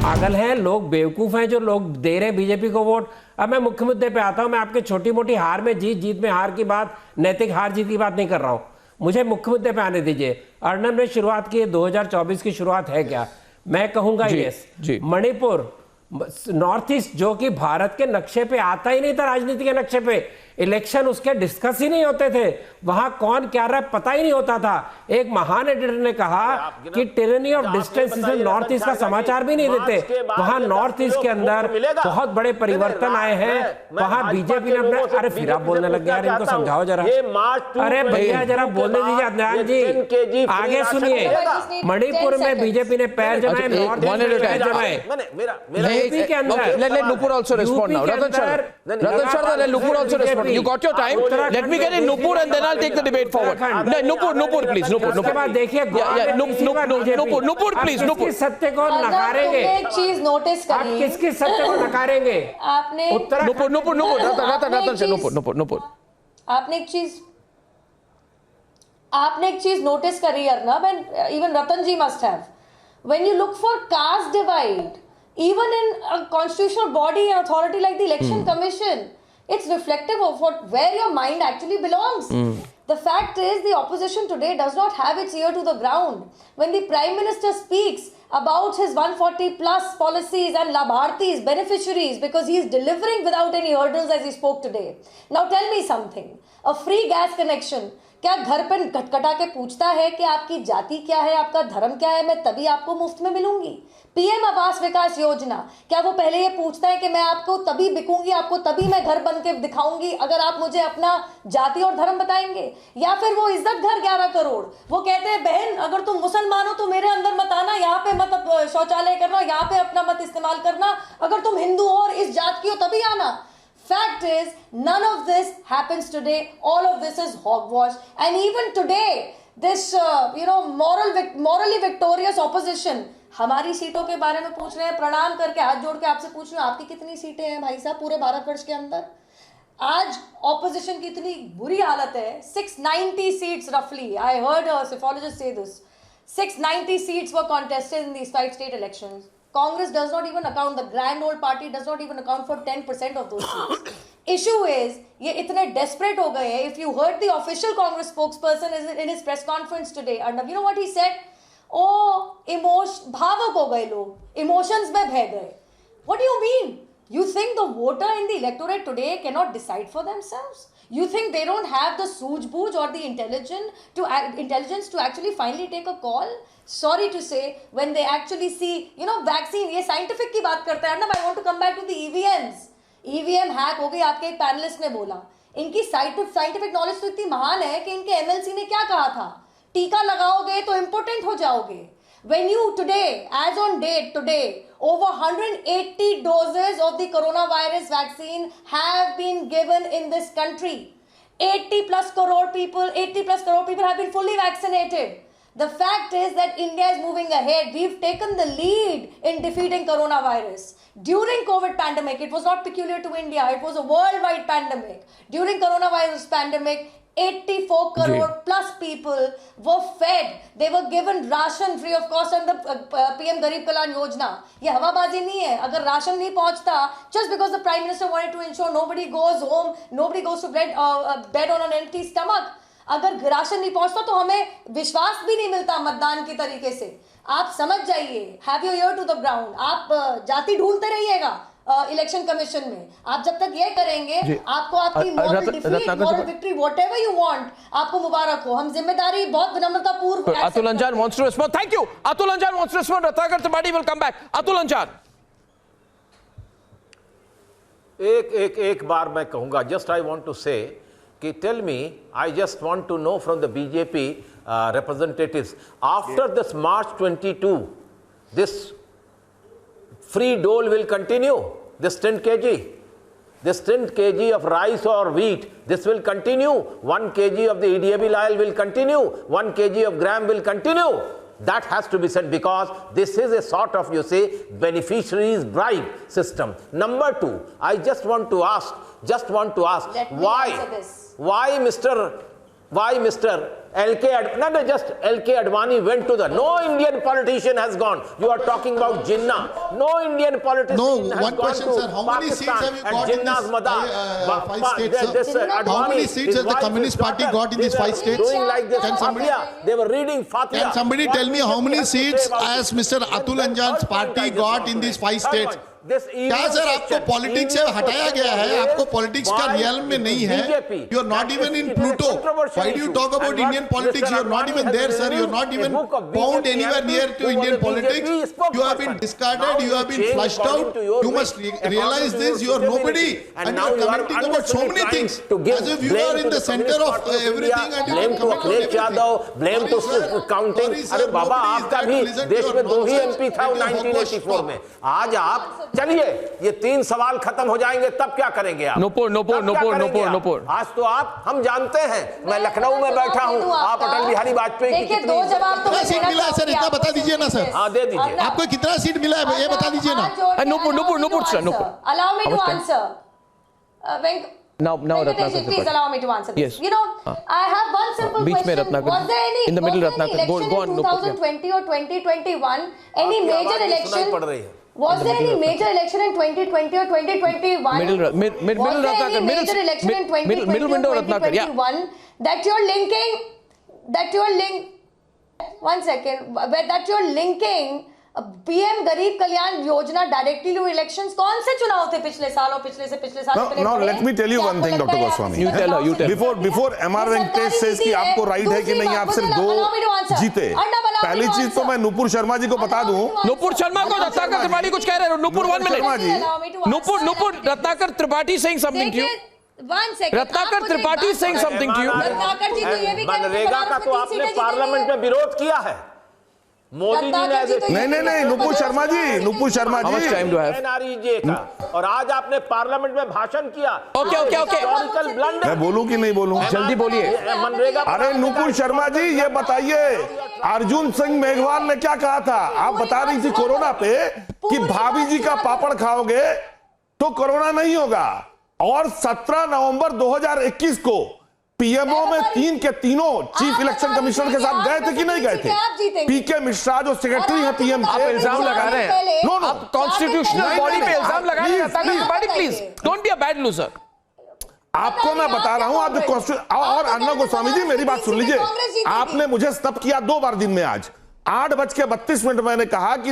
पागल हैं लोग, बेवकूफ हैं जो लोग दे रहे हैं बीजेपी को वोट। अब मैं मुख्य मुद्दे पे आता हूं। मैं आपके छोटी मोटी हार में जीत, जीत में हार की बात, नैतिक हार जीत की बात नहीं कर रहा हूं। मुझे मुख्य मुद्दे पे आने दीजिए। अर्नब ने शुरुआत की, 2024 की शुरुआत है क्या? मैं कहूंगा यस। मणिपुर, नॉर्थ ईस्ट जो कि भारत के नक्शे पे आता ही नहीं था, राजनीति के नक्शे पे, इलेक्शन उसके डिस्कस ही नहीं होते थे, वहां कौन क्या रहा पता ही नहीं होता था। एक महान एडिटर ने कहा कि टिरेनी ऑफ डिस्टेंस इसमें नॉर्थ ईस्ट का समाचार भी नहीं देते। वहां नॉर्थ ईस्ट के अंदर बहुत बड़े परिवर्तन आए हैं। वहां बीजेपी ने अपने, अरे फिर आप बोलने लग गए यार, इनको समझाओ जरा। अरे भैया जरा बोलने दीजिए अदनान जी, आगे सुनिए। मणिपुर में बीजेपी ने पैर जमाए, नॉर्थ ईस्ट में पैर जमाए। यूपी के अंदर, let Nupur also respond now. Ratan Sharda, let Nupur also respond. You got your time. Let me get in Nupur and then I'll take the debate forward. Nupur, please. Nupur. उसके बाद देखिए, Nupur, please. किसकी सत्य को नकारेंगे? एक चीज notice आप करिए, किसकी सत्य को नकारेंगे? आपने Nupur. आपने एक चीज नोटिस करी Arnab, and even Ratan ji must have. When you look for caste divide, even in a constitutional body and authority like the Election Commission, it's reflective of where your mind actually belongs. The fact is, the opposition today does not have its ear to the ground. When the Prime Minister speaks about his 140 plus policies and Labhartis, beneficiaries, because he is delivering without any hurdles as he spoke today. Now tell me something, a free gas connection, क्या घर पर खटखटा के पूछता है कि आपकी जाति क्या है, आपका धर्म क्या है, मैं तभी आपको मुफ्त में मिलूंगी? पीएम आवास विकास योजना, क्या वो पहले ये पूछता है कि मैं आपको तभी बिकूंगी, आपको तभी मैं घर बन के दिखाऊंगी अगर आप मुझे अपना जाति और धर्म बताएंगे? या फिर वो इज्जत घर 11 करोड़, वो कहते हैं बहन अगर तुम मुसलमान हो तो मेरे अंदर मत आना, यहाँ पे मत शौचालय करना, यहाँ पे अपना मत इस्तेमाल करना, अगर तुम हिंदू हो और इस जात की हो तभी आना। Fact is, none of this happens today. All of this is hogwash. And even today, this morally victorious opposition हमारी सीटों के बारे में पूछ रहे हैं। प्रणाम करके हाथ जोड़ के आपसे पूछ रहे हैं, आपकी कितनी सीटें हैं भाई साहब पूरे भारतवर्ष के अंदर? आज ऑपोजिशन की इतनी बुरी हालत है, 690 seats roughly. I heard a psephologist say this. 690 seats were contested in these 5 state elections. Congress does not even account, the grand old party does not even account for 10% of those seats. Issue is, ये इतने desperate हो गए हैं. If you heard the official Congress spokesperson in his press conference today, and you know what he said? Oh, भावुक हो गए लोग, emotions में बह गए. What do you mean? You think the voter in the electorate today cannot decide for themselves? You think they don't have the सूझबूझ or the intelligence to actually finally take a call? Sorry to say, when they actually see, vaccine, ये scientific की बात करता है ना. I want to come back to the EVMs. EVM hack हो गई, आपके एक पैनलिस्ट ने बोला. इनकी साइंटिफिक नॉलेज तो इतनी महान है कि इनके MLC ने क्या कहा था? टीका लगाओगे तो इम्पोर्टेंट हो जाओगे. When you today, as on date today, over 180 doses of the coronavirus vaccine have been given in this country. 80 plus crore people have been fully vaccinated. The fact is that India is moving ahead. We've taken the lead in defeating coronavirus. During COVID pandemic, it was not peculiar to India. It was a worldwide pandemic. During coronavirus pandemic, 84 crore plus people were fed. They were given ration free of cost under PM Garib Kalyan Yojana. ये हवाबाजी नहीं है. अगर ration नहीं पहुंचता, just because the Prime Minister wanted to ensure nobody goes home, nobody goes to bed on an empty stomach. अगर ration नहीं पहुंचता तो हमें विश्वास भी नहीं मिलता मतदान के तरीके से. आप समझ जाइए, have your ear to the ground. आप जाति ढूंढते रहिएगा इलेक्शन कमीशन में. आप जब तक ये करेंगे, आपको आपकी moral defeat, moral victory, whatever you want, आपको मुबारक हो. हम जिम्मेदारी बहुत विनम्रता पूर्व. Atul Anjar wants to respond. Thank you. Atul Anjar wants to respond. Ratnagar Tripathi will come back. Atul Anjar. एक बार मैं कहूंगा, just I want to say कि tell me, I just want to know from the BJP representatives, after this March 22, this free dole will continue, this 10 kg. This 10 kg of rice or wheat, this will continue. 1 kg of the EDAB oil will continue. 1 kg of gram will continue. That has to be said because this is a sort of, beneficiaries bribe system. Number 2, I just want to ask, why Mr. just LK Advani went to the. No Indian politician has gone. You are talking about Jinnah. No Indian politician No, has one gone question, to sir. How many seats Pakistan have you at got in Jinnah's this Madar. 5 states, sir? How many seats has the Communist Party got in these 5 states? Doing like this Can somebody- Fatiha. They were reading Fatiha. Can somebody What tell me how many BJP has to say seats about has it? Mr. Atul Then Anjan's third point party I just got want in to these make. 5 Third states? point. This क्या sir आपको politics से हटाया गया है, आपको politics का real में नहीं है, you are not even in Pluto. Why do you talk about Indian politics? You are not even there, sir. You are not even bound anywhere near to Indian politics. You have been discarded, you have been flushed out. You must realize this. You are nobody, and you are commenting about so many things as if you are in the center of everything and you blame can to comment on Akhilesh Yadav, everything. blame to counting. अरे बाबा आपका भी देश में 2 ही MP था 1984 में. आज आप चलिए ये 3 सवाल खत्म हो जाएंगे तब क्या करेंगे आप? नुपुर. आज तो आप हम जानते हैं. मैं लखनऊ में बैठा हूँ. आप अटल बिहारी वाजपेयी की देखिए 2 जवाब तो कितना सीट मिला है सर, इतना बता दीजिए ना सर. हाँ दे दीजिए. आपको कितना सीट मिला है ये बता दीजिए ना. Nupur, sir, Nupur. Allow me How to much time? answer. Now Venkatesh, please allow me to answer this. Yes. You know, I have one simple बीच में question. Ratnakar. Was there any In the middle, was there any Ratnakar. election Go on, in Nupur, yeah. 2020 or 2021? Any आपकी major आवाज नहीं सुनाई election? पड़ रही है. Was there any major election in 2020 or 2021? Middle Was there Ratnakar. any major election in 2020 Middle window or Ratnakar. Yeah. 2021 that you're linking PM गरीब Kalyan Yojana directly to elections? कौन से चुनाव थे पिछले साल और पिछले से पिछले साल पहले? No, let me tell you one thing, Dr. Goswami. You tell her, you tell her. Before MR Venkatesh says कि आपको राइट है कि नहीं, आप सिर्फ 2 जीते. पहली चीज तो मैं नुपुर शर्मा जी को बता दूं. नुपुर शर्मा को रत्नाकर त्रिपाठी कुछ कह रहे हो. Nupur 1 Sharma minute. Ji. Nupur Ratnakar Tripathi saying something to you. One second. Ratnakar Tripathi is saying something to you. Ratnakar जी तो ये भी कह रहे हैं मनरेगा का तो आपने पार्लियामेंट में विरोध किया है. मोदी जी ने नहीं Nupur Sharma ji. How much time do I have? NREJ का और आज आपने पार्लियामेंट में भाषण किया. Okay. Historical blunder. मैं बोलूं कि नहीं बोलूं? जल्दी बोलिए. मनरेगा. अरे नुपुर शर्मा जी ये बताइए, अर्जुन सिंह मेघवाल ने क्या कहा था? आप बता रही थी कोरोना पे कि भाभी जी का पापड़ खाओगे तो कोरोना नहीं होगा. और 17 नवंबर 2021 को पीएमओ में 3 के तीनों चीफ इलेक्शन कमिश्नर के साथ गए थे कि नहीं गए थे? पीके मिश्रा जो सेक्रेटरी है पीएम आप के, इल्जाम लगा रहे हैं. नो आप कॉन्स्टिट्यूशनल बॉडी पे इल्जाम लगा रहे हैं. Please, Ratnakar Tripathi please don't be a bad loser. आपको मैं बता रहा हूं, आप जो और अन्ना गोस्वामी जी मेरी बात सुन लीजिए. आपने मुझे स्टॉप किया 2 बार दिन में. आज 8:32 मैंने कहा कि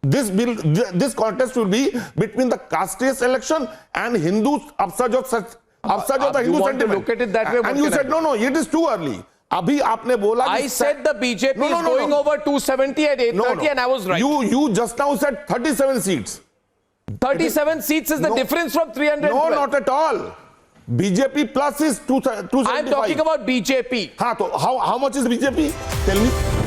this contest will be between the caste election and Hindu upsurge of the Hindu want to sentiment. look at it that way, And you said no, it is too early. अभी आपने बोला I said the BJP is going over 270 at 8:30 and I was right. You just now said 37 seats. 37 seats is the difference from 300. No, not at all. BJP plus is 275. I'm talking about BJP. हाँ तो how much is BJP? Tell me.